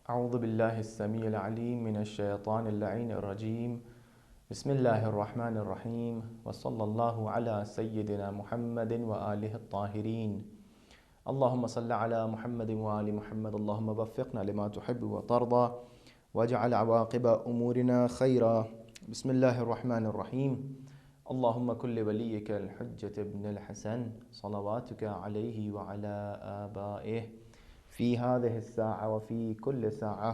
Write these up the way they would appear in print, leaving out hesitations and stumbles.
أعوذ بالله السميع العليم من الشيطان اللعين الرجيم. بسم الله الرحمن الرحيم، وصلى الله على سيدنا محمد وآله الطاهرين. اللهم صل على محمد وآل محمد. اللهم وفقنا لما تحب وترضى واجعل عواقب أمورنا خيرا. بسم الله الرحمن الرحيم. اللهم كل وليك الحجة ابن الحسن صلواتك عليه وعلى آبائه في هذه الساعة وفي كل ساعة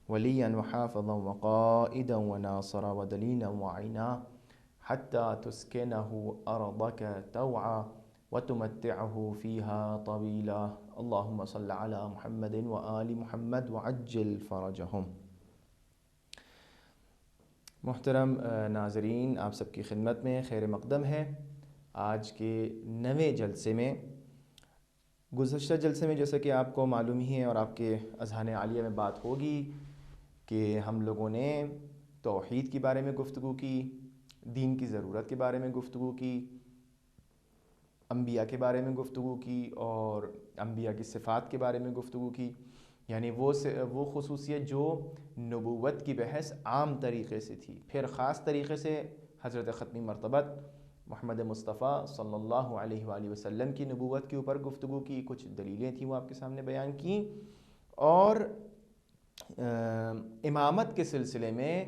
وليا وحافظا وقائدا وناصرا ودليلا وعينا حتى تسكنه أرضك توعا وتمتعه فيها طويلا. اللهم صل على محمد وآل محمد وعجل فرجهم. محترم ناظرین، آپ سب کی خدمت میں خیر مقدم ہے. آج کے نویں جلسے میں، گزشتہ جلسے میں جیسا کہ آپ کو معلوم ہی ہے اور آپ کے اذہان عالیہ میں بات ہوگی کہ ہم لوگوں نے توحید کے بارے میں گفتگو کی، دین کی ضرورت کے بارے میں گفتگو کی، انبیاء کے بارے میں گفتگو کی اور انبیاء کی صفات کے بارے میں گفتگو کی. یعنی وہ خصوصیت جو نبوت کی بحث عام طریقے سے تھی. پھر خاص طریقے سے حضرت ختمی مرتبت محمد مصطفیٰ صلی اللہ علیہ وآلہ وسلم کی نبوت کے اوپر گفتگو کی. کچھ دلیلیں تھیں وہ آپ کے سامنے بیان کیں. اور امامت کے سلسلے میں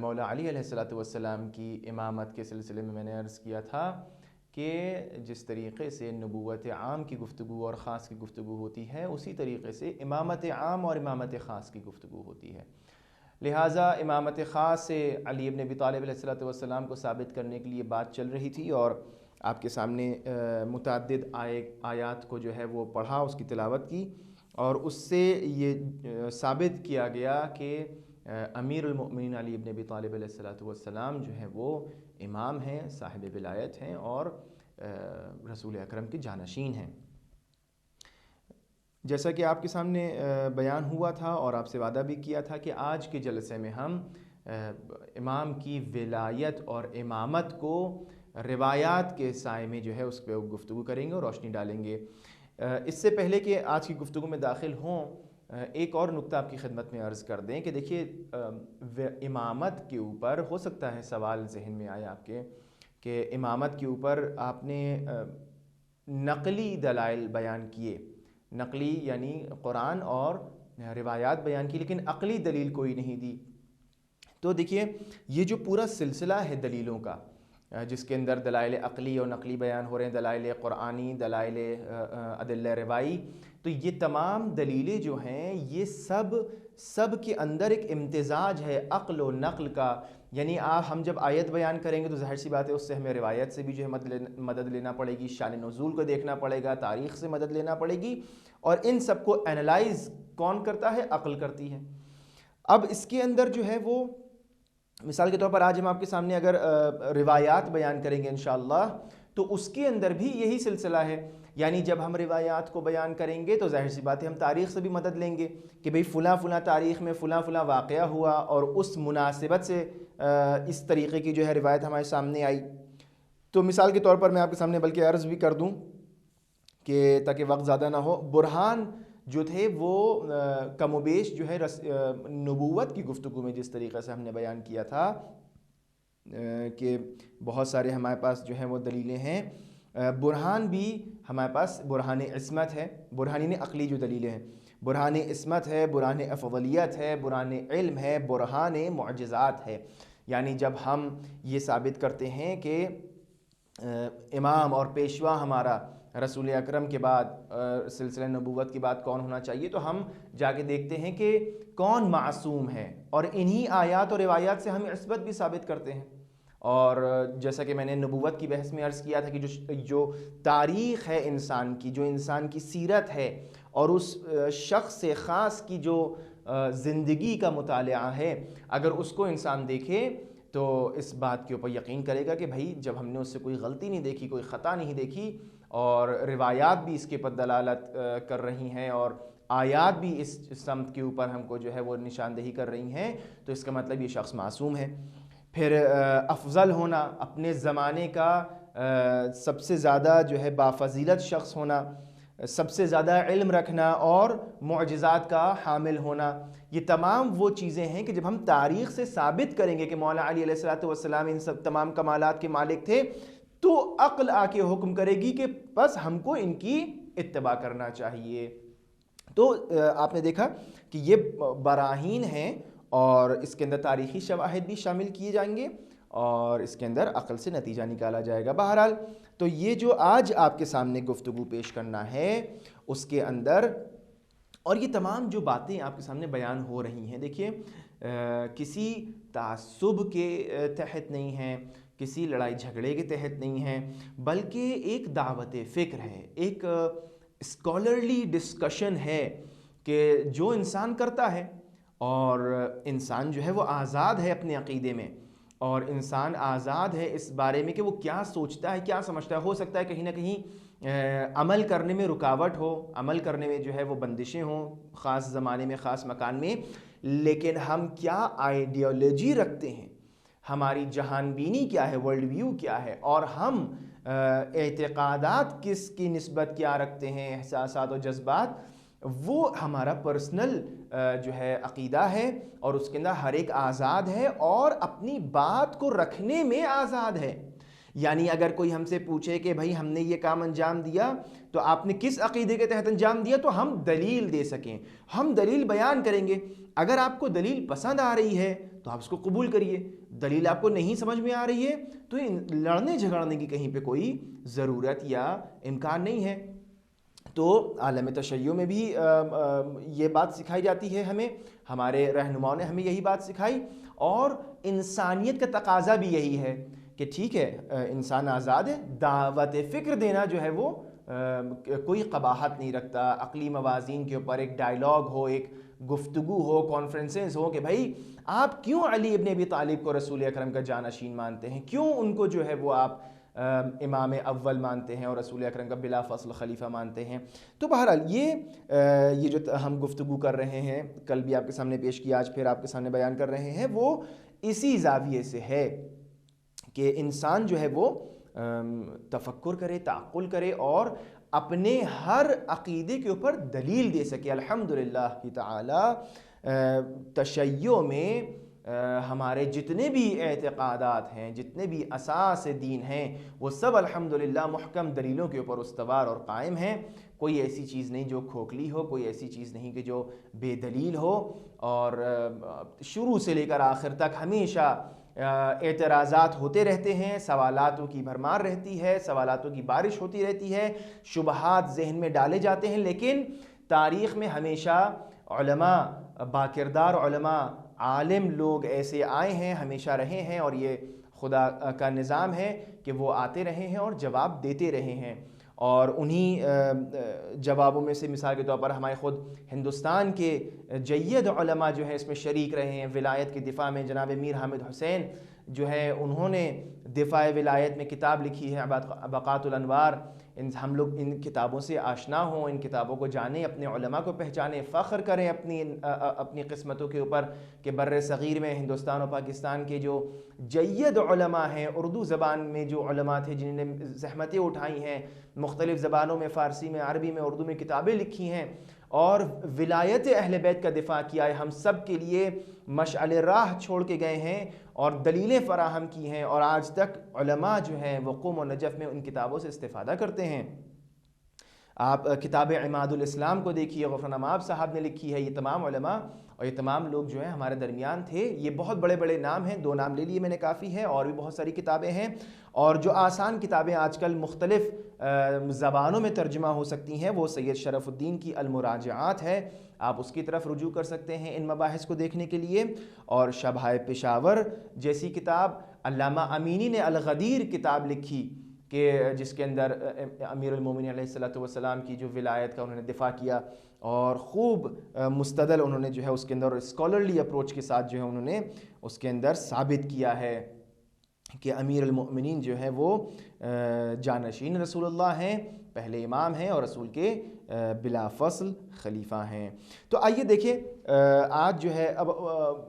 مولا علی علیہ السلام کی امامت کے سلسلے میں نے عرض کیا تھا کہ جس طریقے سے نبوت عام کی گفتگو اور خاص کی گفتگو ہوتی ہے، اسی طریقے سے امامت عام اور امامت خاص کی گفتگو ہوتی ہے. لہٰذا امامت خاص سے علی ابن ابی طالب علیہ السلام کو ثابت کرنے کے لیے بات چل رہی تھی، اور آپ کے سامنے متعدد آیات کو جو ہے وہ پڑھا، اس کی تلاوت کی، اور اس سے یہ ثابت کیا گیا کہ امیر المؤمنین علی ابن ابی طالب علیہ السلام جو ہے وہ امام ہیں، صاحب ولایت ہیں اور رسول اکرم کے جانشین ہیں. جیسا کہ آپ کے سامنے بیان ہوا تھا اور آپ سے وعدہ بھی کیا تھا کہ آج کے جلسے میں ہم امام کی ولایت اور امامت کو روایات کے سائے میں جو ہے اس پہ گفتگو کریں گے اور روشنی ڈالیں گے. اس سے پہلے کہ آج کی گفتگو میں داخل ہوں، ایک اور نقطہ آپ کی خدمت میں عرض کر دیں کہ دیکھیے، امامت کے اوپر ہو سکتا ہے سوال ذہن میں آیا آپ کے کہ امامت کے اوپر آپ نے نقلی دلائل بیان کیے، نقلی یعنی قرآن اور روایات بیان کی، لیکن عقلی دلیل کوئی نہیں دی. تو دیکھیے، یہ جو پورا سلسلہ ہے دلیلوں کا، جس کے اندر دلائل عقلی اور نقلی بیان ہو رہے ہیں، دلائل قرآنی، دلائل ادلہ روائی، تو یہ تمام دلیلیں جو ہیں یہ سب کے اندر ایک امتزاج ہے عقل و نقل کا. یعنی ہم جب آیت بیان کریں گے تو ظاہر سی بات ہے اس سے ہمیں روایت سے بھی جو ہے مدد لینا پڑے گی، شان نزول کو دیکھنا پڑے گا، تاریخ سے مدد لینا پڑے گی، اور ان سب کو اینالائز کون کرتا ہے؟ عقل کرتی ہے. اب اس کے اندر جو ہے وہ مثال کے طور پر آج ہم آپ کے سامنے اگر روایات بیان کریں گے انشاءاللہ، تو اس کے اندر بھی یہی سلسلہ ہے. یعنی جب ہم روایات کو بیان کریں گے تو ظاہر سی بات ہے ہم تاریخ سے بھی مدد لیں گے کہ بھئی فلاں فلاں تاریخ میں فلاں فلاں واقعہ ہوا اور اس مناسبت سے اس طریقے کی جو ہے روایت ہمارے سامنے آئی. تو مثال کے طور پر میں آپ کے سامنے بلکہ عرض بھی کر دوں کہ تاکہ وقت زیادہ نہ ہو، برہان جو تھے وہ کم و بیش جو ہے نبوت کی گفتگو میں جس طریقے سے ہم نے بیان کیا تھا کہ بہت سارے ہمارے پاس جو ہیں وہ دلیلیں ہیں. برہان بھی ہمارے پاس برہان عصمت ہے، برہان عقلی جو دلیلیں ہیں، برہان عصمت ہے، برہان افضلیت ہے، برہان علم ہے، برہان معجزات ہے. یعنی جب ہم یہ ثابت کرتے ہیں کہ امام اور پیشوا ہمارا رسول اکرم کے بعد سلسلہ نبوت کے بعد کون ہونا چاہیے، تو ہم جا کے دیکھتے ہیں کہ کون معصوم ہے، اور انہی آیات اور روایات سے ہم عصمت بھی ثابت کرتے ہیں. اور جیسا کہ میں نے نبوت کی بحث میں عرض کیا تھا کہ جو تاریخ ہے انسان کی، جو انسان کی سیرت ہے اور اس شخص خاص کی جو زندگی کا مطالعہ ہے، اگر اس کو انسان دیکھے تو اس بات کے اوپر یقین کرے گا کہ بھائی جب ہم نے اس سے کوئی غلطی نہیں دیکھی، کوئی خطا نہیں دیکھی، اور روایات بھی اس کے پر دلالت کر رہی ہیں اور آیات بھی اس سمت کے اوپر ہم کو جو ہے وہ نشاندہی کر رہی ہیں، تو اس کا مطلب یہ شخص معصوم ہے. پھر افضل ہونا، اپنے زمانے کا سب سے زیادہ جو ہے بافضیلت شخص ہونا، سب سے زیادہ علم رکھنا اور معجزات کا حامل ہونا، یہ تمام وہ چیزیں ہیں کہ جب ہم تاریخ سے ثابت کریں گے کہ مولا علی علیہ السلام ان سب تمام کمالات کے مالک تھے، تو عقل آ کے حکم کرے گی کہ بس ہم کو ان کی اتباع کرنا چاہیے۔ تو آپ نے دیکھا کہ یہ براہین ہیں اور اس کے اندر تاریخی شواہد بھی شامل کیے جائیں گے اور اس کے اندر عقل سے نتیجہ نکالا جائے گا۔ بہرحال تو یہ جو آج آپ کے سامنے گفتگو پیش کرنا ہے اس کے اندر، اور یہ تمام جو باتیں آپ کے سامنے بیان ہو رہی ہیں، دیکھیے کسی تعصب کے تحت نہیں ہیں، کسی لڑائی جھگڑے کے تحت نہیں ہیں، بلکہ ایک دعوت فکر ہے، ایک اسکالرلی ڈسکشن ہے کہ جو انسان کرتا ہے، اور انسان جو ہے وہ آزاد ہے اپنے عقیدے میں، اور انسان آزاد ہے اس بارے میں کہ وہ کیا سوچتا ہے، کیا سمجھتا ہے۔ ہو سکتا ہے کہیں نہ کہیں عمل کرنے میں رکاوٹ ہو، عمل کرنے میں جو ہے وہ بندشیں ہوں، خاص زمانے میں، خاص مکان میں، لیکن ہم کیا آئیڈیالوجی رکھتے ہیں، ہماری جہان بینی کیا ہے، ورلڈ ویو کیا ہے، اور ہم اعتقادات کس کی نسبت کیا رکھتے ہیں، احساسات و جذبات، وہ ہمارا پرسنل جو ہے عقیدہ ہے، اور اس کے اندر ہر ایک آزاد ہے اور اپنی بات کو رکھنے میں آزاد ہے۔ یعنی اگر کوئی ہم سے پوچھے کہ بھائی ہم نے یہ کام انجام دیا تو آپ نے کس عقیدے کے تحت انجام دیا، تو ہم دلیل دے سکیں، ہم دلیل بیان کریں گے۔ اگر آپ کو دلیل پسند آ رہی ہے تو آپ اس کو قبول کریے، دلیل آپ کو نہیں سمجھ میں آ رہی ہے تو لڑنے جھگڑنے کی کہیں پہ کوئی ضرورت یا امکان نہیں ہے۔ تو عالم تشیع میں بھی یہ بات سکھائی جاتی ہے ہمیں، ہمارے رہنماؤں نے ہمیں یہی بات سکھائی، اور انسانیت کا تقاضا بھی یہی ہے کہ ٹھیک ہے انسان آزاد ہے، دعوت فکر دینا جو ہے وہ کوئی قباحت نہیں رکھتا۔ عقلی موازین کے اوپر ایک ڈائیلاگ ہو، ایک گفتگو ہو، کانفرنسز ہو کہ بھائی آپ کیوں علی ابن ابی طالب کو رسول اکرم کا جانشین مانتے ہیں، کیوں ان کو جو ہے وہ آپ امام اول مانتے ہیں اور رسول اکرم کا بلا فصل خلیفہ مانتے ہیں۔ تو بہرحال یہ جو ہم گفتگو کر رہے ہیں، کل بھی آپ کے سامنے پیش کیا، آج پھر آپ کے سامنے بیان کر رہے ہیں، وہ اسی زاویے سے ہے کہ انسان جو ہے وہ تفکر کرے، تعقل کرے اور اپنے ہر عقیدے کے اوپر دلیل دے سکے۔ الحمدللہ تعالی تشیع میں ہمارے جتنے بھی اعتقادات ہیں، جتنے بھی اساس دین ہیں، وہ سب الحمدللہ محکم دلیلوں کے اوپر استوار اور قائم ہیں۔ کوئی ایسی چیز نہیں جو کھوکھلی ہو، کوئی ایسی چیز نہیں کہ جو بے دلیل ہو، اور شروع سے لے کر آخر تک ہمیشہ اعتراضات ہوتے رہتے ہیں، سوالاتوں کی بھرمار رہتی ہے، سوالاتوں کی بارش ہوتی رہتی ہے، شبہات ذہن میں ڈالے جاتے ہیں، لیکن تاریخ میں ہمیشہ علماء، باکردار علماء، عالم لوگ ایسے آئے ہیں، ہمیشہ رہے ہیں، اور یہ خدا کا نظام ہے کہ وہ آتے رہے ہیں اور جواب دیتے رہے ہیں۔ اور انہی جوابوں میں سے مثال کے طور پر ہمارے خود ہندوستان کے جید علماء جو ہیں اس میں شریک رہے ہیں۔ ولایت کے دفاع میں جناب میر حامد حسین جو ہے انہوں نے دفاع ولایت میں کتاب لکھی ہے بقات الانوار۔ ہم لوگ ان کتابوں سے آشنا ہوں، ان کتابوں کو جانیں، اپنے علماء کو پہچانیں، فخر کریں اپنی قسمتوں کے اوپر کہ بر صغیر میں ہندوستان اور پاکستان کے جو جید علماء ہیں، اردو زبان میں جو علماء تھے جنہوں نے زحمتیں اٹھائی ہیں، مختلف زبانوں میں، فارسی میں، عربی میں، اردو میں کتابیں لکھی ہیں اور ولایت اہل بیت کا دفاع کیا ہے، ہم سب کے لیے مشعل راہ چھوڑ کے گئے ہیں اور دلیلیں فراہم کی ہیں، اور آج تک علماء جو ہیں وہ قم و نجف میں ان کتابوں سے استفادہ کرتے ہیں۔ آپ کتاب عماد الاسلام کو دیکھیے، غفران مآب صاحب نے لکھی ہے۔ یہ تمام علماء اور یہ تمام لوگ جو ہیں ہمارے درمیان تھے۔ یہ بہت بڑے بڑے نام ہیں، 2 نام لے لیے میں نے، کافی ہے، اور بھی بہت ساری کتابیں ہیں، اور جو آسان کتابیں آج کل مختلف زبانوں میں ترجمہ ہو سکتی ہیں وہ سید شرف الدین کی المراجعات ہے، آپ اس کی طرف رجوع کر سکتے ہیں ان مباحث کو دیکھنے کے لیے۔ اور شبہ پشاور جیسی کتاب، علامہ امینی نے الغدیر کتاب لکھی کہ جس کے اندر امیر المومنین علیہ السلام کی جو ولایت کا انہوں نے دفاع کیا، اور خوب مستدل انہوں نے جو ہے اس کے اندر اسکالرلی اپروچ کے ساتھ جو ہے انہوں نے اس کے اندر ثابت کیا ہے کہ امیر المؤمنین جو ہے وہ جانشین رسول اللہ ہیں، پہلے امام ہیں اور رسول کے بلا فصل خلیفہ ہیں۔ تو آئیے دیکھیں آج جو ہے اب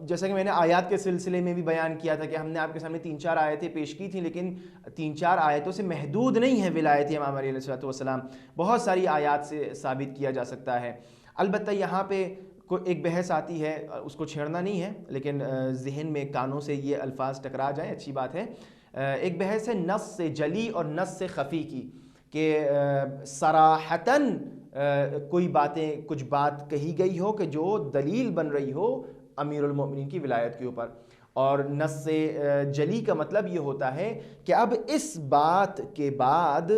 جیسا کہ میں نے آیات کے سلسلے میں بھی بیان کیا تھا کہ ہم نے آپ کے سامنے 3-4 آیتیں پیش کی تھیں، لیکن 3-4 آیتوں سے محدود نہیں ہے ولایت امام علیہ الصلوۃ والسلام، بہت ساری آیات سے ثابت کیا جا سکتا ہے۔ البتہ یہاں پہ ایک بحث آتی ہے، اس کو چھیڑنا نہیں ہے، لیکن ذہن میں کانوں سے یہ الفاظ ٹکرا جائیں اچھی بات ہے۔ ایک بحث ہے نص سے جلی اور نص سے خفی کی، کہ صراحتاً کوئی باتیں کچھ بات کہی گئی ہو کہ جو دلیل بن رہی ہو امیر المومنین کی ولایت کے اوپر، اور نص سے جلی کا مطلب یہ ہوتا ہے کہ اب اس بات کے بعد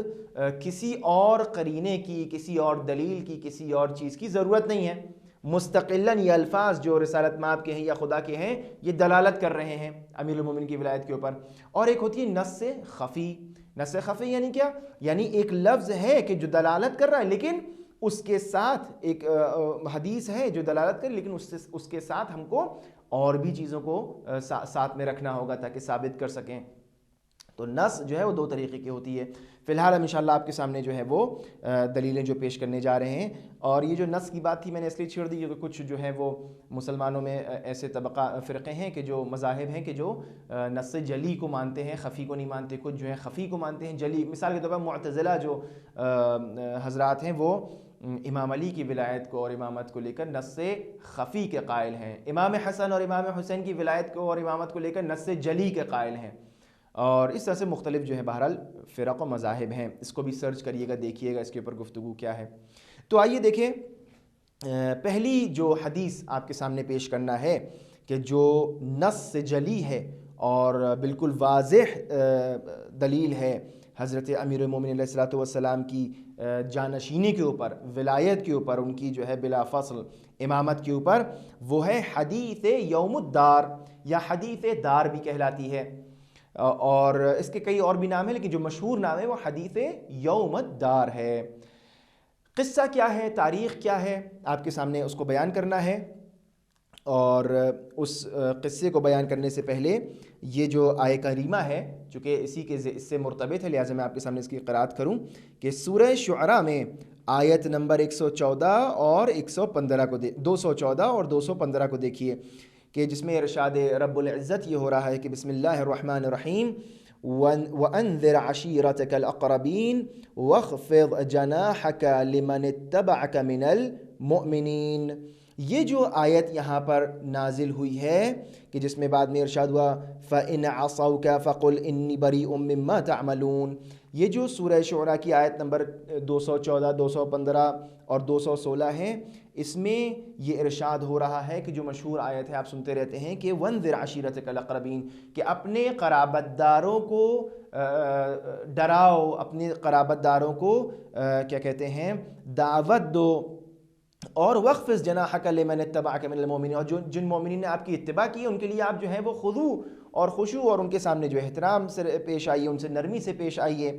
کسی اور قرینے کی، کسی اور دلیل کی، کسی اور چیز کی ضرورت نہیں ہے، مستقلاً یہ الفاظ جو رسالت مآب کے ہیں یا خدا کے ہیں یہ دلالت کر رہے ہیں امیر المومنین کی ولایت کے اوپر۔ اور ایک ہوتی ہے نص سے خفی۔ نص خفی یعنی کیا؟ یعنی ایک لفظ ہے کہ جو دلالت کر رہا ہے، لیکن اس کے ساتھ ایک حدیث ہے جو دلالت کر، لیکن اس کے ساتھ ہم کو اور بھی چیزوں کو ساتھ میں رکھنا ہوگا تاکہ ثابت کر سکیں۔ تو نص جو ہے وہ 2 طریقے کی ہوتی ہے۔ فی الحال ہم انشاءاللہ آپ کے سامنے جو ہے وہ دلیلیں جو پیش کرنے جا رہے ہیں، اور یہ جو نص کی بات تھی میں نے اس لیے چھیڑ دی کیونکہ کچھ جو ہے وہ مسلمانوں میں ایسے فرقے ہیں کہ جو مذاہب ہیں کہ جو نص جلی کو مانتے ہیں، خفی کو نہیں مانتے، کچھ جو ہے خفی کو مانتے ہیں، جلی۔ مثال کے طور پر معتزلہ جو حضرات ہیں وہ امام علی کی ولایت کو اور امامت کو لے کر نص خفی کے قائل ہیں، امام حسن اور امام حسین کی ولایت کو اور امامت کو لے کر نص جلی کے قائل ہیں، اور اس طرح سے مختلف جو ہے بہرحال فرق و مذاہب ہیں۔ اس کو بھی سرچ کریے گا، دیکھیے گا اس کے اوپر گفتگو کیا ہے۔ تو آئیے دیکھیں پہلی جو حدیث آپ کے سامنے پیش کرنا ہے کہ جو نص سے جلی ہے اور بالکل واضح دلیل ہے حضرت امیر المومنین علیہ الصلوۃ والسلام کی جانشینی کے اوپر، ولایت کے اوپر، ان کی جو ہے بلا فصل امامت کے اوپر، وہ ہے حدیث یوم الدار، یا حدیث دار بھی کہلاتی ہے، اور اس کے کئی اور بھی نام ہیں، لیکن جو مشہور نام ہے وہ حدیث یوم الدار ہے۔ قصہ کیا ہے، تاریخ کیا ہے، آپ کے سامنے اس کو بیان کرنا ہے، اور اس قصے کو بیان کرنے سے پہلے یہ جو آیہ کریمہ ہے، چونکہ اس سے مرتبط ہے لہٰذا میں آپ کے سامنے اس کی قرأت کروں کہ سورہ شعراء میں آیت نمبر 114 اور 115 کو 214 اور 215 کو دیکھیے کہ جس میں ارشاد رب العزت یہ ہو رہا ہے کہ بسم اللہ الرحمن الرحیم وَأَنذِرْ عَشِيرَتَكَ الْأَقْرَبِينَ وَاخْفِضْ جَنَاحَكَ لِمَنِ اتَّبَعَكَ مِنَ الْمُؤْمِنِينَ۔ یہ جو آیت یہاں پر نازل ہوئی ہے کہ جس میں بعد میں ارشاد ہوا فَإِنْ عَصَوْكَ فَقُلْ إِنِّي بَرِيءٌ مِّمَّا تَعْمَلُونَ، یہ جو سورہ شعراء کی آیت نمبر 214، 215 اور 216 ہے، اس میں یہ ارشاد ہو رہا ہے کہ جو مشہور آیت ہے آپ سنتے رہتے ہیں کہ وَانذِرْ عَشِيرَتَكَ الْأَقْرَبِينَ، کہ اپنے قرابت داروں کو ڈراؤ، اپنے قرابت داروں کو کیا کہتے ہیں، دعوت دو، اور وَاخْفِضْ جَنَاحَكَ لِمَنِ اتَّبَعَكَ مِنَ الْمُؤْمِنِينَ، اور جن مومنین نے آپ کی اتباع کی ان کے لیے آپ جو ہے وہ خضوع اور خشوع اور ان کے سامنے جو احترام سے پیش آئیے، ان سے نرمی سے پیش آئیے۔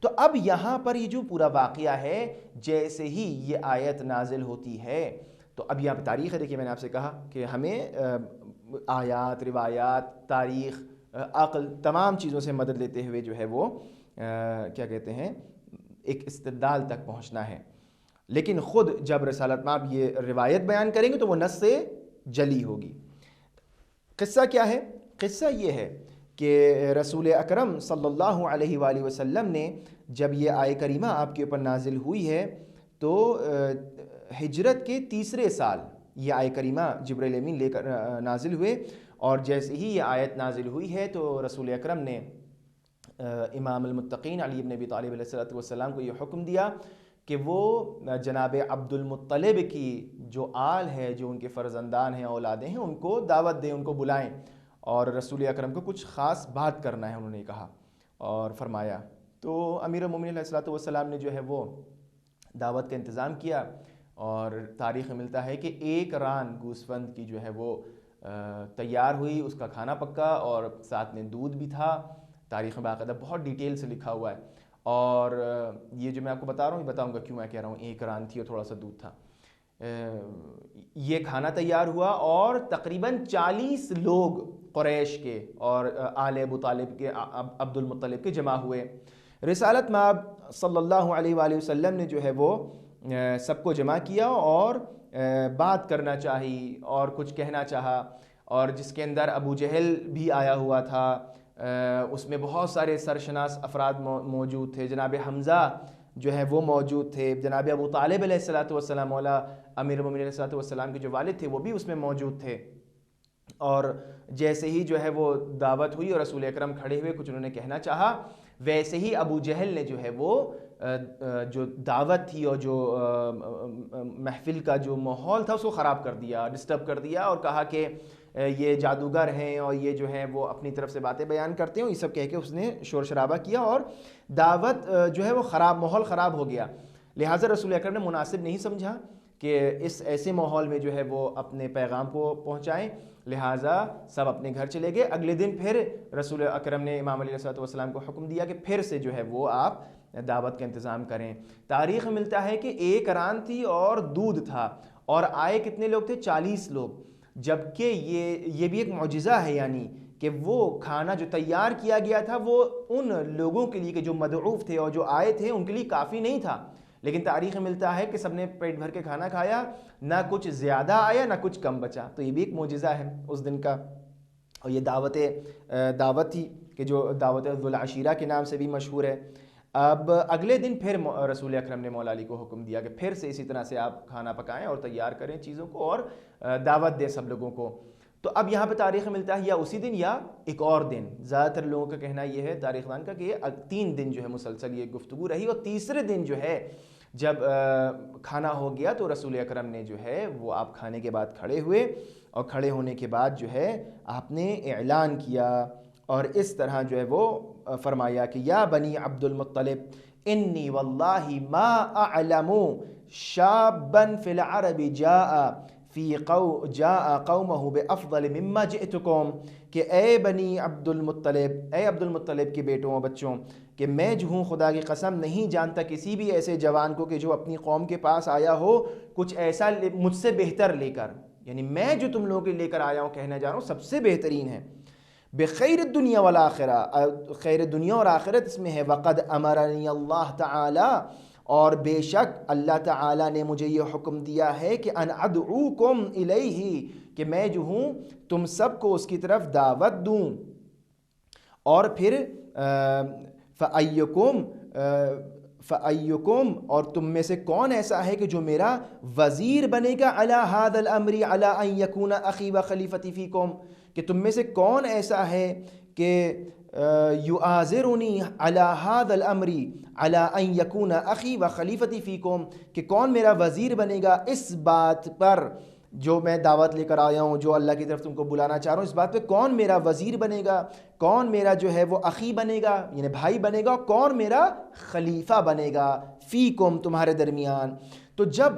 تو اب یہاں پر یہ جو پورا واقعہ ہے، جیسے ہی یہ آیت نازل ہوتی ہے تو اب یہاں پہ تاریخ ہے، دیکھیے میں نے آپ سے کہا کہ ہمیں آیات، روایات، تاریخ، عقل، تمام چیزوں سے مدد لیتے ہوئے جو ہے وہ کیا کہتے ہیں ایک استدلال تک پہنچنا ہے، لیکن خود جب رسالت مآب یہ روایت بیان کریں گے تو وہ نص سے جلی ہوگی۔ قصہ کیا ہے؟ قصہ یہ ہے کہ رسول اکرم صلی اللہ علیہ وآلہ وسلم نے جب یہ آیہ کریمہ آپ کے اوپر نازل ہوئی ہے تو ہجرت کے 3 سال یہ آیہ کریمہ جبرائیل امین لے کر نازل ہوئے، اور جیسے ہی یہ آیت نازل ہوئی ہے تو رسول اکرم نے امام المتقین علی بن ابی طالب علیہ السلام کو یہ حکم دیا کہ وہ جناب عبد المطلب کی جو آل ہے، جو ان کے فرزندان ہیں، اولادیں ہیں، ان کو دعوت دیں، ان کو بلائیں، اور رسول اکرم کو کچھ خاص بات کرنا ہے انہوں نے کہا اور فرمایا۔ تو امیر المومنین علیہ السلام نے جو ہے وہ دعوت کا انتظام کیا، اور تاریخ میں ملتا ہے کہ 1 ران گوسفند کی جو ہے وہ تیار ہوئی، اس کا کھانا پکا اور ساتھ میں دودھ بھی تھا۔ تاریخ میں باقاعدہ بہت ڈیٹیل سے لکھا ہوا ہے، اور یہ جو میں آپ کو بتا رہا ہوں یہ بتاؤں گا کیوں میں کہہ رہا ہوں 1 ران تھی اور تھوڑا سا دودھ تھا۔ یہ کھانا تیار ہوا اور تقریباً 40 لوگ قریش کے اور آل ابو طالب کے، عبد المطلب کے جمع ہوئے۔ رسالت مآب صلی اللہ علیہ وآلہ وسلم نے جو ہے وہ سب کو جمع کیا اور بات کرنا چاہی اور کچھ کہنا چاہا، اور جس کے اندر ابو جہل بھی آیا ہوا تھا، اس میں بہت سارے سرشناس افراد موجود تھے، جناب حمزہ جو ہے وہ موجود تھے، جناب ابو طالب علیہ الصلوۃ والسلام مولا امیر المومنین علیہ الصلوۃ والسلام کے جو والد تھے وہ بھی اس میں موجود تھے۔ اور جیسے ہی جو ہے وہ دعوت ہوئی اور رسول اکرم کھڑے ہوئے، کچھ انہوں نے کہنا چاہا، ویسے ہی ابو جہل نے جو ہے وہ جو دعوت تھی اور جو محفل کا جو ماحول تھا اس کو خراب کر دیا، ڈسٹرب کر دیا، اور کہا کہ یہ جادوگر ہیں اور یہ جو ہیں وہ اپنی طرف سے باتیں بیان کرتے ہیں، یہ سب کہہ کے اس نے شور شرابہ کیا اور دعوت جو ہے وہ خراب، ماحول خراب ہو گیا۔ لہٰذا رسول اکرم نے مناسب نہیں سمجھا کہ اس ایسے ماحول میں جو ہے وہ اپنے پیغام کو پہنچائیں، لہٰذا سب اپنے گھر چلے گئے۔ اگلے دن پھر رسول اکرم نے امام علیہ الصلوۃ والسلام کو حکم دیا کہ پھر سے جو ہے وہ آپ دعوت کا انتظام کریں۔ تاریخ میں ملتا ہے کہ ایک ران تھی اور دودھ تھا، اور آئے کتنے لوگ تھے؟ 40 لوگ، جبکہ یہ بھی ایک معجزہ ہے، یعنی کہ وہ کھانا جو تیار کیا گیا تھا وہ ان لوگوں کے لیے کہ جو مدعوف تھے اور جو آئے تھے ان کے لیے کافی نہیں تھا، لیکن تاریخ میں ملتا ہے کہ سب نے پیٹ بھر کے کھانا کھایا، نہ کچھ زیادہ آیا نہ کچھ کم بچا۔ تو یہ بھی ایک معجزہ ہے اس دن کا، اور یہ دعوت تھی کہ جو دعوت ذو العشیرہ کے نام سے بھی مشہور ہے۔ اب اگلے دن پھر رسول اکرم نے مولا علی کو حکم دیا کہ پھر سے اسی طرح سے آپ کھانا پکائیں اور تیار کریں چیزوں کو اور دعوت دیں سب لوگوں کو۔ تو اب یہاں پہ تاریخ میں ملتا ہے یا اسی دن یا ایک اور دن، زیادہ تر لوگوں کا کہنا یہ ہے تاریخ دان کا کہ 3 دن جو ہے مسلسل یہ گفتگو رہی، اور تیسرے دن جو ہے جب کھانا ہو گیا تو رسول اکرم نے جو ہے وہ آپ کھانے کے بعد کھڑے ہوئے، اور کھڑے ہونے کے بعد جو ہے آپ نے اعلان کیا اور اس طرح جو ہے وہ فرمایا کہ یا بنی عبد المطلب انی واللہ ما اعلم شابا فی العرب جاء قومہ بافضل مما جئتکم، کہ اے بنی عبد المطلب، اے عبد المطلب کے بیٹوں اور بچوں، کہ میں جو ہوں خدا کی قسم نہیں جانتا کسی بھی ایسے جوان کو کہ جو اپنی قوم کے پاس آیا ہو کچھ ایسا مجھ سے بہتر لے کر، یعنی میں جو تم لوگوں کے لے کر آیا ہوں کہنے جا رہا ہوں سب سے بہترین ہے۔ بخیر الدنیا والآخرہ، خیر دنیا اور آخرت اس میں ہے۔ وقد امرنی اللہ تعالی، اور بے شک اللہ تعالی نے مجھے یہ حکم دیا ہے کہ ان ادعوکم الیہ، کہ میں جو ہوں تم سب کو اس کی طرف دعوت دوں، اور پھر فَأَيُّكُمْ، اور تم میں سے کون ایسا ہے کہ جو میرا وزیر بنے گا علی هذا الامر علی ان یکون اخی و خلیفتی فیکم، کہ تم میں سے کون ایسا ہے کہ یؤازرنی علی هذا الامر علی ان یکون اخی و خلیفتی فیکم، کہ کون میرا وزیر بنے گا اس بات پر جو میں دعوت لے کر آیا ہوں، جو اللہ کی طرف تم کو بلانا چاہ رہا ہوں، اس بات پہ کون میرا وزیر بنے گا، کون میرا جو ہے وہ اخی بنے گا یعنی بھائی بنے گا، کون میرا خلیفہ بنے گا فیکم تمہارے درمیان۔ تو جب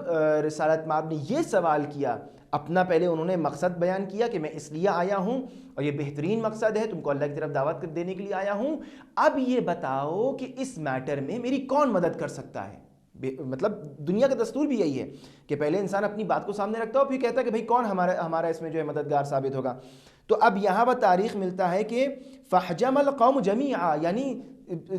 رسالت مآب نے یہ سوال کیا، اپنا پہلے انہوں نے مقصد بیان کیا کہ میں اس لیے آیا ہوں اور یہ بہترین مقصد ہے، تم کو اللہ کی طرف دعوت دینے کے لیے آیا ہوں، اب یہ بتاؤ کہ اس میٹر میں میری کون مدد کر سکتا ہے۔ مطلب دنیا کا دستور بھی یہی ہے کہ پہلے انسان اپنی بات کو سامنے رکھتا ہے اور پھر کہتا ہے کہ بھئی کون ہمارا اس میں جو ہے مددگار ثابت ہوگا۔ تو اب یہاں پر تاریخ ملتا ہے کہ فحجم القوم جمیعا، یعنی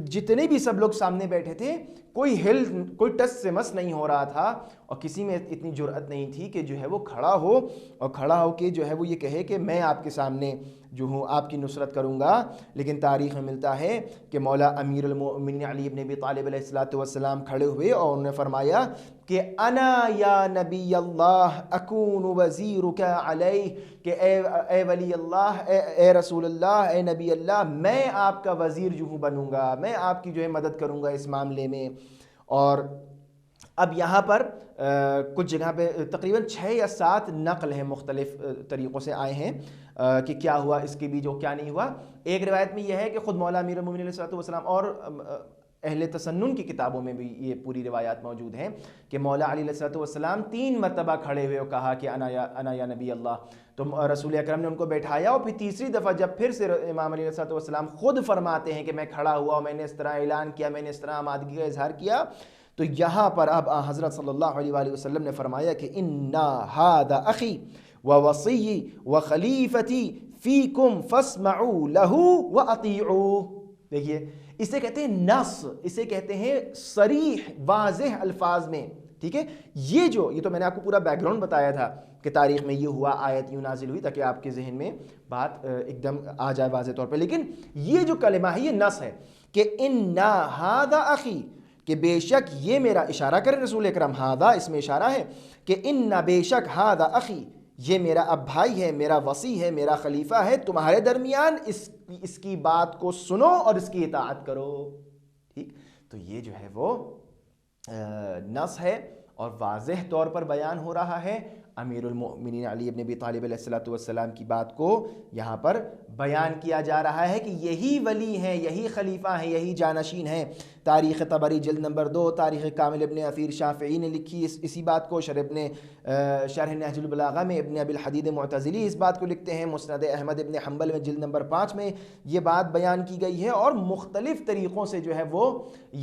جتنے بھی سب لوگ سامنے بیٹھے تھے کوئی ٹس سے مس نہیں ہو رہا تھا، اور کسی میں اتنی جرأت نہیں تھی کہ جو ہے وہ کھڑا ہو اور کھڑا ہو کے جو ہے وہ یہ کہے کہ میں آپ کے سامنے جو ہوں آپ کی نصرت کروں گا۔ لیکن تاریخ میں ملتا ہے کہ مولا امیر المؤمنین علی ابن ابی طالب علیہ الصلوۃ والسلام کھڑے ہوئے اور انہوں نے فرمایا کہ انا یا نبی اللہ اکون وزیرک علیہ، کہ اے ولی اللہ، اے رسول اللہ، اے نبی اللہ، میں آپ کا وزیر جو ہوں بنوں گا، میں آپ کی جو ہے مدد کروں گا اس معاملے میں۔ اور اب یہاں پر کچھ جگہ پہ تقریباً 6 یا 7 نقل ہیں، مختلف طریقوں سے آئے ہیں کہ کیا ہوا اس کے بھی جو کیا نہیں ہوا۔ ایک روایت میں یہ ہے کہ خود مولا امیر المومنین علیہ الصلوۃ والسلام اور اہل تسنن کی کتابوں میں بھی یہ پوری روایات موجود ہیں کہ مولا علی علیہ الصلوۃ والسلام 3 مرتبہ کھڑے ہوئے اور کہا کہ انا یا نبی اللہ، تو رسول اکرم نے ان کو بیٹھایا، اور پھر تیسری دفعہ جب پھر سے امام علی علیہ الصلوۃ والسلام خود فرماتے ہیں کہ میں کھڑا ہوا اور میں نے اس طرح اعلان کیا، میں نے اس طرح آمادگی کا اظہار کیا، تو یہاں پر اب حضرت صلی اللہ علیہ وآلہ وسلم نے فرمایا کہ انا ھذا اخی ووصی وخلیفتی فیکم فاسمعوا لہ واطیعوہ۔ دیکھیے اسے کہتے ہیں نص، اسے کہتے ہیں صریح واضح الفاظ میں، ٹھیک ہے. یہ تو میں نے آپ کو پورا بیک گراؤنڈ بتایا تھا کہ تاریخ میں یہ ہوا، آیت یوں نازل ہوئی، تاکہ آپ کے ذہن میں بات ایک دم آ جائے واضح طور پہ. لیکن یہ جو کلمہ ہے یہ نص ہے کہ اِنَّا هَذَا أَخِي، کہ بے شک یہ میرا، اشارہ کرے رسول اکرم، ہادہ اس میں اشارہ ہے کہ اِنَّا بے شک ہادہ اخی، یہ میرا اب بھائی ہے، میرا وصی ہے، میرا خلیفہ ہے، تمہارے درمیان اس کی بات کو سنو اور اس کی اطاعت کرو. ٹھیک، تو یہ جو ہے وہ نص ہے اور واضح طور پر بیان ہو رہا ہے. امیر المؤمنین علی ابن ابی طالب علیہ السلام کی بات کو یہاں پر بیان کیا جا رہا ہے کہ یہی ولی ہیں، یہی خلیفہ ہیں، یہی جانشین ہیں. تاریخ طبری جلد نمبر 2، تاریخ کامل ابن اثیر شافعی نے لکھی اسی بات کو. شرح نہج البلاغہ میں ابن ابی الحدید معتزلی اس بات کو لکھتے ہیں. مسند احمد ابن حنبل میں جلد نمبر 5 میں یہ بات بیان کی گئی ہے، اور مختلف طریقوں سے جو ہے وہ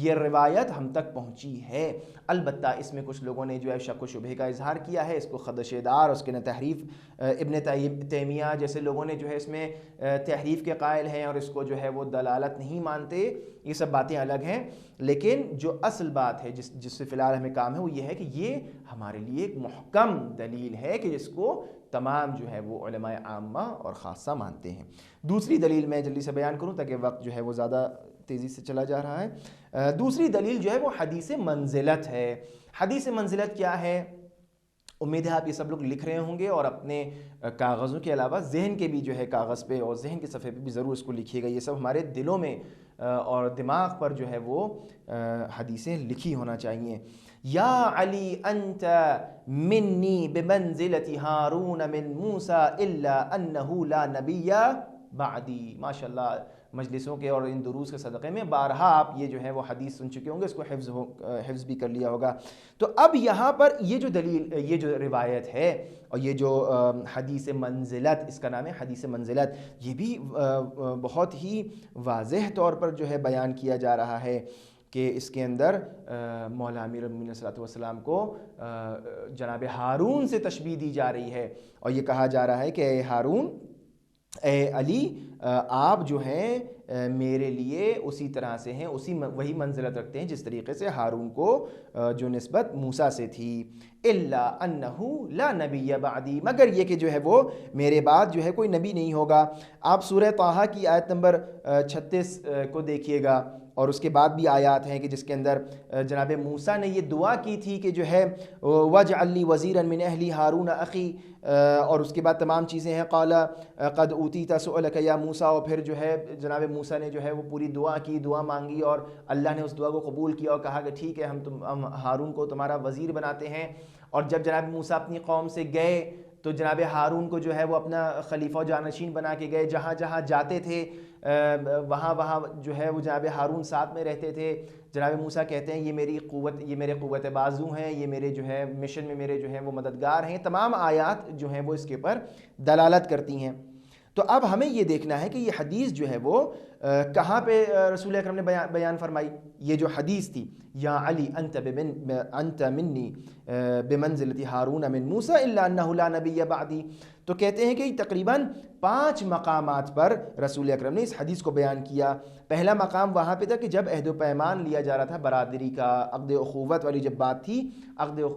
یہ روایت ہم تک پہنچی ہے. البتہ اس میں کچھ لوگوں نے جو ہے شک و شبہ کا اظہار کیا ہے، اس کو خدشے دار، اس کے نہ تحریف، ابن تیمیہ جیسے لوگوں نے جو ہے اس میں تحریف کے قائل ہیں اور اس کو جو ہے وہ دلالت نہیں مانتے. یہ سب باتیں الگ ہیں، لیکن جو اصل بات ہے جس سے فی الحال ہمیں کام ہے وہ یہ ہے کہ یہ ہمارے لیے ایک محکم دلیل ہے کہ جس کو تمام جو ہے وہ علماء عامہ اور خاصہ مانتے ہیں. دوسری دلیل میں جلدی سے بیان کروں تاکہ وقت جو ہے وہ زیادہ تیزی سے چلا جا رہا ہے. دوسری دلیل جو ہے وہ حدیث منزلت ہے. حدیث منزلت کیا ہے؟ امید ہے آپ یہ سب لوگ لکھ رہے ہوں گے، اور اپنے کاغذوں کے علاوہ ذہن کے بھی جو ہے کاغذ پہ اور ذہن کے صفحے پہ بھی ضرور اس کو لکھیے گا. یہ سب ہمارے دلوں میں اور دماغ پر جو ہے وہ حدیثیں لکھی ہونا چاہیے. یا علی انت منی بمنزلت ہارون من موسیٰ الا انہ لا نبی بعدی. ماشاءاللہ مجلسوں کے اور ان دروس کے صدقے میں بارہا آپ یہ جو ہے وہ حدیث سن چکے ہوں گے، اس کو حفظ بھی کر لیا ہوگا. تو اب یہاں پر یہ جو دلیل، یہ جو روایت ہے اور یہ جو حدیث منزلت، اس کا نام ہے حدیث منزلت، یہ بھی بہت ہی واضح طور پر جو ہے بیان کیا جا رہا ہے کہ اس کے اندر مولا امیر المؤمنین صلی اللہ علیہ وسلم کو جناب ہارون سے تشبیہ دی جا رہی ہے، اور یہ کہا جا رہا ہے کہ اے ہارون، اے علی، آپ جو ہیں میرے لیے اسی طرح سے ہیں، وہی منزلت رکھتے ہیں جس طریقے سے ہارون کو جو نسبت موسیٰ سے تھی. الا انہ لا نبی بعدی، مگر یہ کہ جو ہے وہ میرے بعد جو ہے کوئی نبی نہیں ہوگا. آپ سورہ طٰہٰ کی آیت نمبر 36 کو دیکھیے گا، اور اس کے بعد بھی آیات ہیں کہ جس کے اندر جناب موسیٰ نے یہ دعا کی تھی کہ جو ہے وَاجْعَلْ لِي وَزِيرًا مِّنْ أَهْلِي هَارُونَ أَخِي، اور اس کے بعد تمام چیزیں ہیں. قَالَ قَدْ أُوتِيتَ سُؤْلَكَ يَا موسیٰ، اور پھر جو ہے جناب موسیٰ نے جو ہے وہ پوری دعا کی، دعا مانگی، اور اللہ نے اس دعا کو قبول کیا اور کہا کہ ٹھیک ہے ہم ہارون کو تمہارا وزیر بناتے ہیں. اور جب جناب موسیٰ اپنی قوم سے گئے تو جناب ہارون کو جو ہے وہ اپنا خلیفہ و جانشین بنا کے گئے. جہاں جہاں جاتے تھے وہاں جو ہے وہ جناب ہارون ساتھ میں رہتے تھے. جناب موسیٰ کہتے ہیں یہ میرے قوت بازو ہیں، یہ میرے جو ہے مشن میں میرے جو ہیں وہ مددگار ہیں. تمام آیات جو ہیں وہ اس کے اوپر دلالت کرتی ہیں. تو اب ہمیں یہ دیکھنا ہے کہ یہ حدیث جو ہے وہ کہاں پہ رسول اکرم نے بیان فرمائی. یہ جو حدیث تھی یا علی انت منی بمنزلت ہارون من موسیٰ الا انہ لا نبی بعدی، تو کہتے ہیں کہ تقریباً 5 مقامات پر رسول اکرم نے اس حدیث کو بیان کیا. پہلا مقام وہاں پہ تھا کہ جب عہد و پیمان لیا جا رہا تھا برادری کا، عقد اخوت والی جب بات تھی.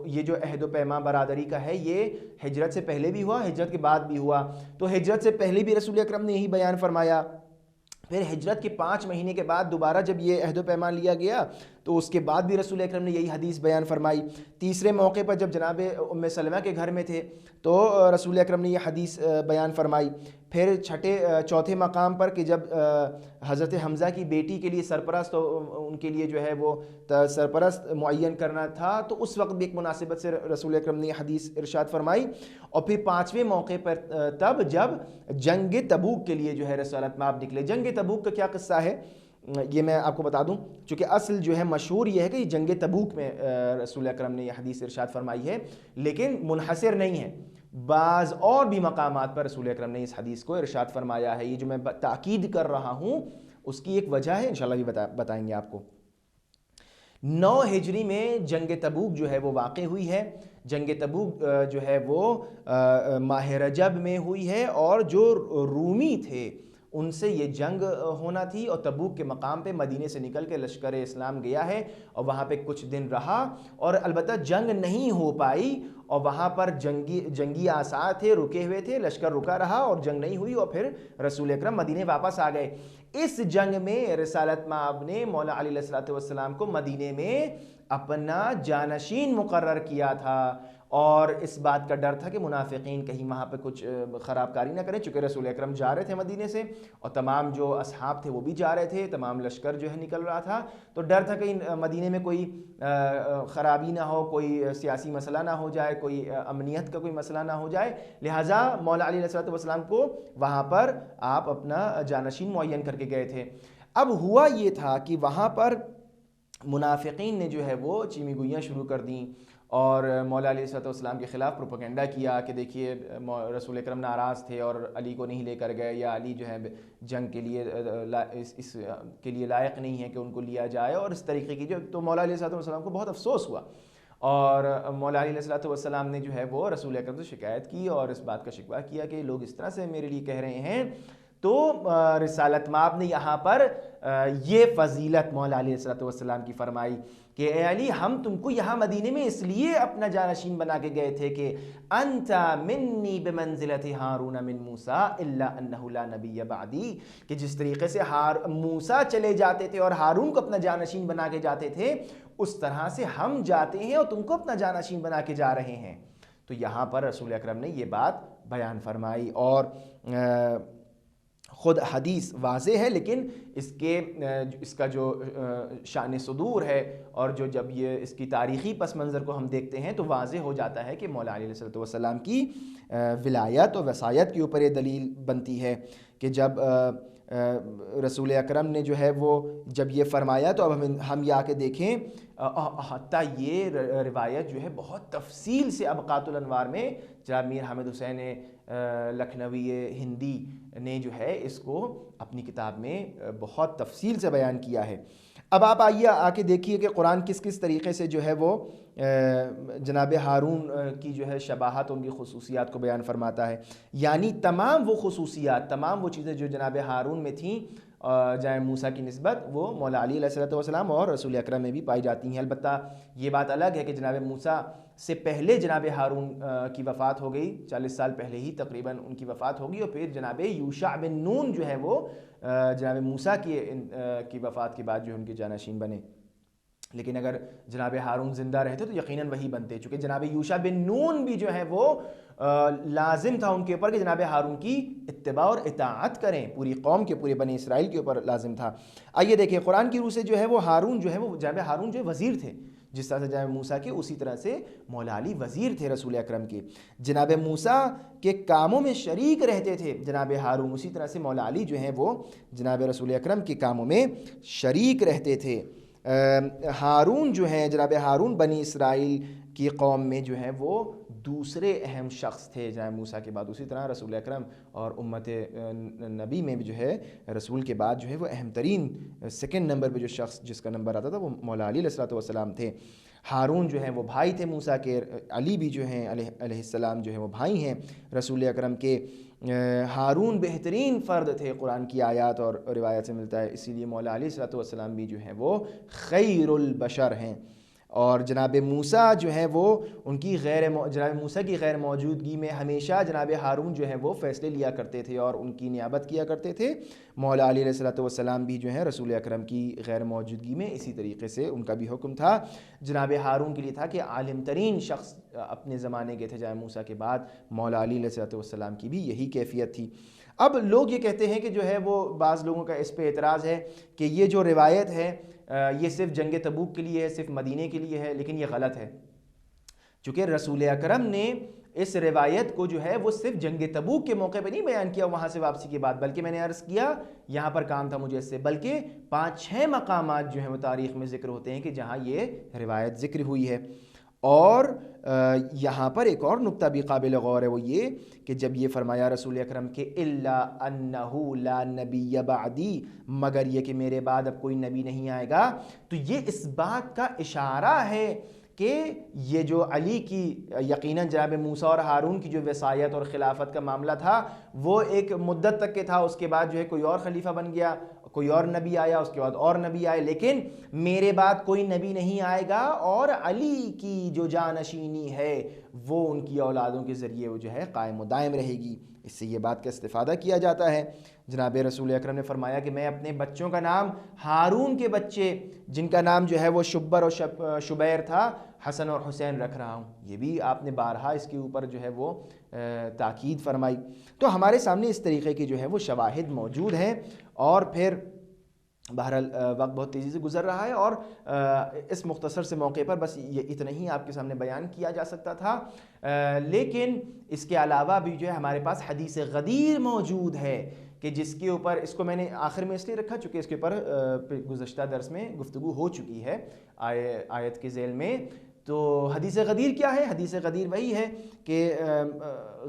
یہ جو عہد و پیمان برادری کا ہے یہ ہجرت سے پہلے بھی ہوا، ہجرت کے بعد بھی ہوا. تو ہجرت سے پہلے بھی رسول اکرم نے یہی بیان فرمایا. پھر ہجرت کے 5 مہینے کے بعد دوبارہ جب یہ عہد و پیمان لیا گیا تو اس کے بعد بھی رسول اکرم نے یہی حدیث بیان فرمائی. تیسرے موقع پر جب جناب ام سلمہ کے گھر میں تھے تو رسول اکرم نے یہ حدیث بیان فرمائی. پھر چوتھے مقام پر کہ جب حضرت حمزہ کی بیٹی کے لیے سرپرست، ان کے لیے جو ہے وہ سرپرست معین کرنا تھا، تو اس وقت بھی ایک مناسبت سے رسول اکرم نے یہ حدیث ارشاد فرمائی. اور پھر 5ویں موقع پر تب جب جنگ تبوک کے لیے جو ہے رسالت میں آپ نکلے. جنگ تبوک کا کیا قصہ ہے یہ میں آپ کو بتا دوں، چونکہ اصل جو ہے مشہور یہ ہے کہ جنگ تبوک میں رسول اکرم نے یہ حدیث ارشاد فرمائی ہے، لیکن منحصر نہیں ہے. بعض اور بھی مقامات پر رسول اکرم نے اس حدیث کو ارشاد فرمایا ہے. یہ جو میں تاکید کر رہا ہوں اس کی ایک وجہ ہے، انشاءاللہ بھی بتائیں گے آپ کو. 9 ہجری میں جنگ تبوک جو ہے وہ واقع ہوئی ہے. جنگ تبوک جو ہے وہ ماہ رجب میں ہوئی ہے، اور جو رومی تھے ان سے یہ جنگ ہونا تھی، اور تبوک کے مقام پہ مدینے سے نکل کے لشکر اسلام گیا ہے اور وہاں پہ کچھ دن رہا، اور البتہ جنگ نہیں ہو پائی، اور وہاں پر جنگی آثار تھے، رکے ہوئے تھے، لشکر رکا رہا اور جنگ نہیں ہوئی، اور پھر رسول اکرم مدینے واپس آ گئے۔ اس جنگ میں رسالت مآب نے مولا علی علیہ السلام کو مدینے میں اپنا جانشین مقرر کیا تھا، اور اس بات کا ڈر تھا کہ منافقین کہیں وہاں پہ کچھ خراب کاری نہ کریں، چونکہ رسول اکرم جا رہے تھے مدینے سے، اور تمام جو اصحاب تھے وہ بھی جا رہے تھے، تمام لشکر جو ہے نکل رہا تھا، تو ڈر تھا کہ مدینے میں کوئی خرابی نہ ہو، کوئی سیاسی مسئلہ نہ ہو جائے، کوئی امنیت کا کوئی مسئلہ نہ ہو جائے، لہٰذا مولا علی علیہ السلام کو وہاں پر آپ اپنا جانشین معین کر کے گئے تھے۔ اب ہوا یہ تھا کہ وہاں پر منافقین نے جو ہے وہ چیمی گوئیاں شروع کر دیں، اور مولا علیہ السلام کے خلاف پروپیگنڈا کیا کہ دیکھیے رسول اکرم ناراض تھے اور علی کو نہیں لے کر گئے، یا علی جو ہے جنگ کے لیے اس کے لیے لائق نہیں ہے کہ ان کو لیا جائے، اور اس طریقے کی تو مولا علیہ السلام کو بہت افسوس ہوا، اور مولا علیہ السلام نے جو ہے وہ رسول اکرم سے شکایت کی اور اس بات کا شکوہ کیا کہ لوگ اس طرح سے میرے لیے کہہ رہے ہیں۔ تو رسالت مآب نے یہاں پر یہ فضیلت مولا علیہ السلام کی فرمائی کہ اے علی، ہم تم کو یہاں مدینے میں اس لیے اپنا جانشین بنا کے گئے تھے کہ انت منی بمنزلت ہارون من موسیٰ الا انہ لا نبی بعدی، کہ جس طریقے سے موسیٰ چلے جاتے تھے اور ہارون کو اپنا جانشین بنا کے جاتے تھے، اس طرح سے ہم جاتے ہیں اور تم کو اپنا جانشین بنا کے جا رہے ہیں۔ تو یہاں پر رسول اکرم نے یہ بات بیان فرمائی، اور خود حدیث واضح ہے، لیکن اس کا جو شان صدور ہے، اور جب یہ اس کی تاریخی پس منظر کو ہم دیکھتے ہیں تو واضح ہو جاتا ہے کہ مولا علیہ السلام کی ولایت اور وصایت کے اوپر یہ دلیل بنتی ہے کہ جب رسول اکرم نے جو ہے وہ جب یہ فرمایا، تو اب ہم یہ آ کے دیکھیں، حتیٰ یہ روایت جو ہے بہت تفصیل سے ابقات الانوار میں جناب میر حامد حسین لکھنوی ہندی نے جو ہے اس کو اپنی کتاب میں بہت تفصیل سے بیان کیا ہے۔ اب آپ آئیے آ کے دیکھیے کہ قرآن کس کس طریقے سے جو ہے وہ جناب ہارون کی جو ہے شباہت، ان کی خصوصیات کو بیان فرماتا ہے، یعنی تمام وہ خصوصیات، تمام وہ چیزیں جو جناب ہارون میں تھیں جناب موسیٰ کی نسبت، وہ مولا علی علیہ السلام اور رسول اکرم میں بھی پائی جاتی ہیں۔ البتہ یہ بات الگ ہے کہ جناب موسیٰ سے پہلے جناب ہارون کی وفات ہو گئی، 40 سال پہلے ہی تقریباً ان کی وفات ہوگی، اور پھر جناب یوشع بن نون جو ہے وہ جناب موسیٰ کی وفات کے بعد جو ان کے جانشین بنے۔ لیکن اگر جناب ہارون زندہ رہتے تو یقیناً وہی بنتے، چونکہ جناب یوشع بن نون بھی جو ہے وہ لازم تھا ان کے اوپر کہ جناب ہارون کی اتباع اور اطاعت کریں، پوری قوم کے، پورے بنی اسرائیل کے اوپر لازم تھا۔ آئیے دیکھیں قرآن کی روح سے جو ہے وہ ہارون جو ہے وہ جناب ہارون جو ہے وزیر تھے، جس طرح سے جناب موسیٰ کے، اسی طرح سے مولا علی وزیر تھے رسول اکرم کے۔ جناب موسیٰ کے کاموں میں شریک رہتے تھے جناب ہارون، اسی طرح سے مولا علی جو ہیں وہ جناب رسول اکرم کے کاموں میں شریک رہتے تھے۔ ہارون جو ہیں جناب ہارون بنی اسرائیل کی قوم میں جو ہیں وہ دوسرے اہم شخص تھے جناب موسیٰ کے بعد، اسی طرح رسول اکرم اور امت نبی میں بھی جو ہے رسول کے بعد جو ہے وہ اہم ترین سیکنڈ نمبر پہ جو شخص جس کا نمبر آتا تھا وہ مولا علی علیہ السلام تھے۔ ہارون جو ہیں وہ بھائی تھے موسیٰ کے، علی بھی جو ہیں علیہ السلام جو ہیں وہ بھائی ہیں رسول اکرم کے۔ ہارون بہترین فرد تھے، قرآن کی آیات اور روایت سے ملتا ہے، اسی لیے مولا علیہ السلام بھی جو ہیں وہ خیر البشر ہیں۔ اور جناب موسیٰ جو ہیں وہ ان کی جناب موسیٰ کی غیر موجودگی میں ہمیشہ جناب ہارون جو ہیں وہ فیصلے لیا کرتے تھے اور ان کی نیابت کیا کرتے تھے۔ مولا علی علیہ السلام بھی جو ہیں رسول اکرم کی غیر موجودگی میں اسی طریقے سے ان کا بھی حکم تھا۔ جناب ہارون کے لیے تھا کہ عالم ترین شخص اپنے زمانے کے تھے جناب موسیٰ کے بعد، مولا علی علیہ السلام کی بھی یہی کیفیت تھی۔ اب لوگ یہ کہتے ہیں کہ جو ہے وہ بعض لوگوں کا اس پہ اعتراض ہے کہ یہ جو روایت ہے یہ صرف جنگ تبوک کے لیے ہے، صرف مدینے کے لیے ہے، لیکن یہ غلط ہے، چونکہ رسول اکرم نے اس روایت کو جو ہے وہ صرف جنگ تبوک کے موقع پہ نہیں بیان کیا وہاں سے واپسی کے بعد، بلکہ میں نے عرض کیا یہاں پر کام تھا مجھے اس سے، بلکہ 5-6 مقامات جو ہیں وہ تاریخ میں ذکر ہوتے ہیں کہ جہاں یہ روایت ذکر ہوئی ہے۔ اور یہاں پر ایک اور نکتہ بھی قابل غور ہے، وہ یہ کہ جب یہ فرمایا رسول اکرم کہ الا انہ لا نبی بعدی، مگر یہ کہ میرے بعد اب کوئی نبی نہیں آئے گا، تو یہ اس بات کا اشارہ ہے کہ یہ جو علی کی یقیناً جناب موسیٰ اور ہارون کی جو وصایت اور خلافت کا معاملہ تھا وہ ایک مدت تک کے تھا، اس کے بعد جو ہے کوئی اور خلیفہ بن گیا، کوئی اور نبی آیا، اس کے بعد اور نبی آئے، لیکن میرے بعد کوئی نبی نہیں آئے گا اور علی کی جو جانشینی ہے وہ ان کی اولادوں کے ذریعے وہ جو ہے قائم و دائم رہے گی۔ اس سے یہ بات کا استفادہ کیا جاتا ہے۔ جناب رسول اکرم نے فرمایا کہ میں اپنے بچوں کا نام ہارون کے بچے جن کا نام جو ہے وہ شبر اور شبیر تھا، حسن اور حسین رکھ رہا ہوں۔ یہ بھی آپ نے بارہا اس کے اوپر جو ہے وہ تاکید فرمائی۔ تو ہمارے سامنے اس طریقے کی جو ہے وہ شواہد موجود ہیں، اور پھر بہرحال وقت بہت تیزی سے گزر رہا ہے اور اس مختصر سے موقع پر بس یہ اتنا ہی آپ کے سامنے بیان کیا جا سکتا تھا، لیکن اس کے علاوہ بھی جو ہے ہمارے پاس حدیث غدیر موجود ہے کہ جس کے اوپر، اس کو میں نے آخر میں اس لیے رکھا چونکہ اس کے اوپر گزشتہ درس میں گفتگو ہو چکی ہے آیت کے ذیل میں۔ تو حدیث غدیر کیا ہے؟ حدیث غدیر وہی ہے کہ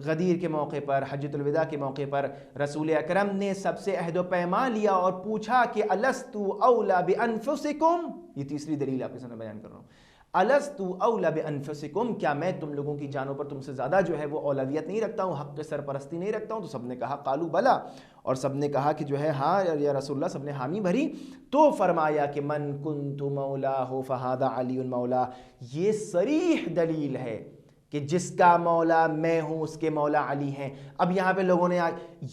غدیر کے موقع پر، حجۃ الوداع کے موقع پر رسول اکرم نے سب سے عہد و پیمان لیا اور پوچھا کہ الست اولی بانفسکم، یہ تیسری دلیل آپ کے سامنے بیان کر رہا ہوں، الست اولی بانفسکم، کیا میں تم لوگوں کی جانوں پر تم سے زیادہ جو ہے وہ اولویت نہیں رکھتا ہوں، حق سرپرستی نہیں رکھتا ہوں؟ تو سب نے کہا قالوا بلا، اور سب نے کہا کہ جو ہے ہاں یا رسول اللہ، سب نے حامی بھری۔ تو فرمایا کہ من کنت مولاہ فہذا علی مولا، یہ صریح دلیل ہے کہ جس کا مولا میں ہوں اس کے مولا علی ہیں۔ اب یہاں پہ لوگوں نے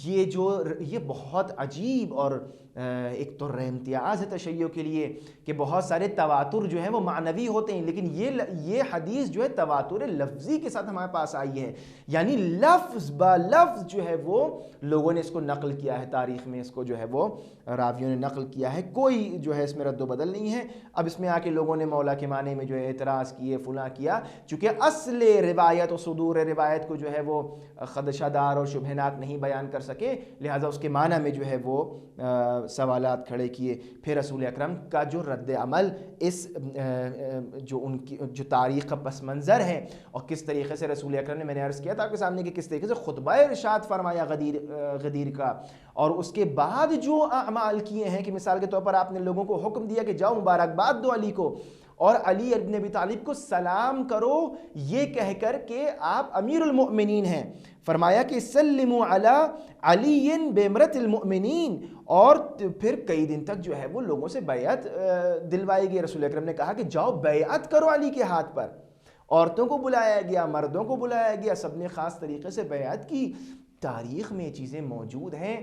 یہ بہت عجیب اور ایک تو امتیاز ہے تشیع کے لیے کہ بہت سارے تواتر جو ہیں وہ معنوی ہوتے ہیں، لیکن یہ حدیث جو ہے تواتر لفظی کے ساتھ ہمارے پاس آئی ہے، یعنی لفظ با لفظ جو ہے وہ لوگوں نے اس کو نقل کیا ہے، تاریخ میں اس کو جو ہے وہ راویوں نے نقل کیا ہے، کوئی جو ہے اس میں رد و بدل نہیں ہے۔ اب اس میں آ کے لوگوں نے مولا کے معنی میں جو ہے اعتراض کیے، فلاں کیا، چونکہ اصل روایت اور صدور روایت کو جو ہے وہ خدشہ دار اور شبہناک نہیں بیان کر سکے، لہٰذا اس کے معنی میں جو ہے وہ سوالات کھڑے کیے۔ پھر رسول اکرم کا جو رد عمل اس جو ان کی جو تاریخ کا پس منظر ہے اور کس طریقے سے رسول اکرم نے، میں نے عرض کیا تھا آپ کے سامنے کہ کس طریقے سے خطبہ ارشاد فرمایا غدیر کا، اور اس کے بعد جو اعمال کیے ہیں کہ مثال کے طور پر آپ نے لوگوں کو حکم دیا کہ جاؤ مبارکباد دو علی کو، اور علی ابن ابی طالب کو سلام کرو یہ کہہ کر کہ آپ امیر المؤمنین ہیں، فرمایا کہ سلموا علی علی بامرۃ المؤمنین، اور پھر کئی دن تک جو ہے وہ لوگوں سے بیعت دلوائی گئی۔ رسول اکرم نے کہا کہ جاؤ بیعت کرو علی کے ہاتھ پر، عورتوں کو بلایا گیا، مردوں کو بلایا گیا، سب نے خاص طریقے سے بیعت کی۔ تاریخ میں یہ چیزیں موجود ہیں،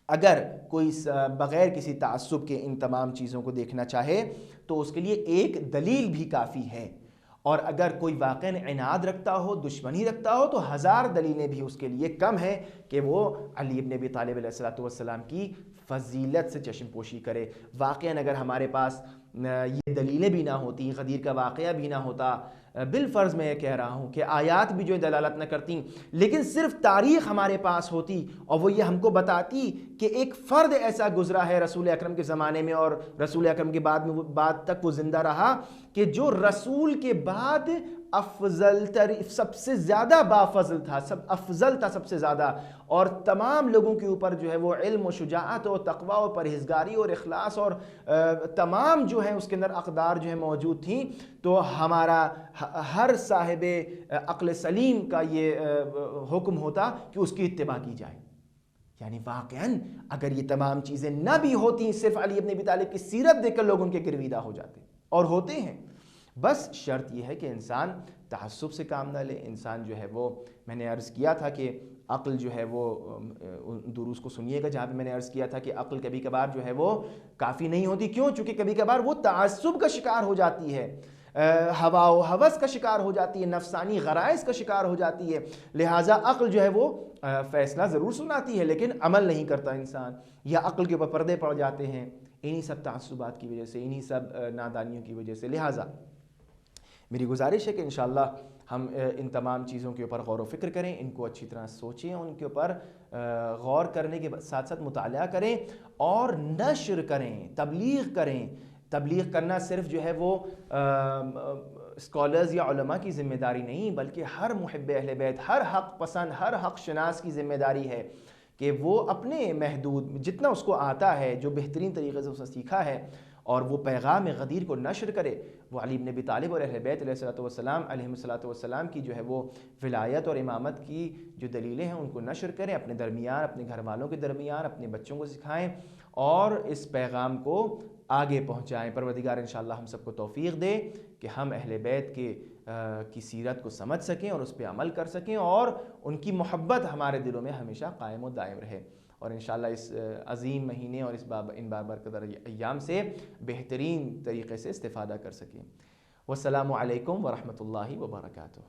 اگر کوئی بغیر کسی تعصب کے ان تمام چیزوں کو دیکھنا چاہے تو اس کے لیے ایک دلیل بھی کافی ہے، اور اگر کوئی واقعاً عناد رکھتا ہو، دشمنی رکھتا ہو، تو ہزار دلیلیں بھی اس کے لیے کم ہیں کہ وہ علی ابن ابی طالب علیہ السلام کی فضیلت سے چشم پوشی کرے۔ واقعاً اگر ہمارے پاس یہ دلیلیں بھی نہ ہوتی، غدیر کا واقعہ بھی نہ ہوتا، بالفرض میں یہ کہہ رہا ہوں کہ آیات بھی جو دلالت نہ کرتی، لیکن صرف تاریخ ہمارے پاس ہوتی اور وہ یہ ہم کو بتاتی کہ ایک فرد ایسا گزرا ہے رسول اکرم کے زمانے میں اور رسول اکرم کے بعد تک وہ زندہ رہا، کہ جو رسول کے بعد افضل سب سے زیادہ بافضل تھا، افضل تھا سب سے زیادہ، اور تمام لوگوں کے اوپر جو ہے وہ علم و شجاعت و تقوی و پرہیزگاری اور اخلاص اور تمام جو ہے اس کے اندر اقدار جو ہے موجود تھیں۔ تو ہمارا ہر صاحب عقل سلیم کا یہ حکم ہوتا کہ اس کی اتباع کی جائے، یعنی واقعاً اگر یہ تمام چیزیں نہ بھی ہوتی، صرف علی ابن ابی طالب کی سیرت دیکھ کر لوگ ان کے گرویدہ ہو جاتے اور ہوتے ہیں۔ بس شرط یہ ہے کہ انسان تعصب سے کام نہ لے، انسان جو ہے وہ، میں نے عرض کیا تھا کہ عقل جو ہے وہ، دروس کو سنیے گا جہاں پہ میں نے عرض کیا تھا کہ عقل کبھی کبھار جو ہے وہ کافی نہیں ہوتی، کیوں؟ چونکہ کبھی کبھار وہ تعصب کا شکار ہو جاتی ہے، ہوا و ہوس کا شکار ہو جاتی ہے، نفسانی غرائز کا شکار ہو جاتی ہے، لہٰذا عقل جو ہے وہ فیصلہ ضرور سناتی ہے لیکن عمل نہیں کرتا انسان، یا عقل کے اوپر پردے پڑ جاتے ہیں انہی سب تعصبات کی وجہ سے، انہی سب نادانیوں کی وجہ سے۔ لہٰذا میری گزارش ہے کہ انشاءاللہ ہم ان تمام چیزوں کے اوپر غور و فکر کریں، ان کو اچھی طرح سوچیں، ان کے اوپر غور کرنے کے ساتھ ساتھ مطالعہ کریں اور نشر کریں، تبلیغ کریں۔ تبلیغ کرنا صرف جو ہے وہ اسکالرز یا علماء کی ذمہ داری نہیں، بلکہ ہر محب اہل بیت، ہر حق پسند، ہر حق شناس کی ذمہ داری ہے کہ وہ اپنے محدود جتنا اس کو آتا ہے، جو بہترین طریقے سے اسے سیکھا ہے، اور وہ پیغام غدیر کو نشر کرے، وہ علی بن ابی طالب اور اہل بیت علیہ الصلوۃ والسلام کی جو ہے وہ ولایت اور امامت کی جو دلیلیں ہیں ان کو نشر کریں، اپنے درمیان، اپنے گھر والوں کے درمیان، اپنے بچوں کو سکھائیں اور اس پیغام کو آگے پہنچائیں۔ پروردگار انشاءاللہ ہم سب کو توفیق دے کہ ہم اہل بیت کی سیرت کو سمجھ سکیں اور اس پہ عمل کر سکیں، اور ان کی محبت ہمارے دلوں میں ہمیشہ قائم و دائم رہے، اور انشاءاللہ اس عظیم مہینے اور ان بابرکت ایام سے بہترین طریقے سے استفادہ کر سکیں۔ والسلام علیکم ورحمۃ اللہ وبرکاتہ۔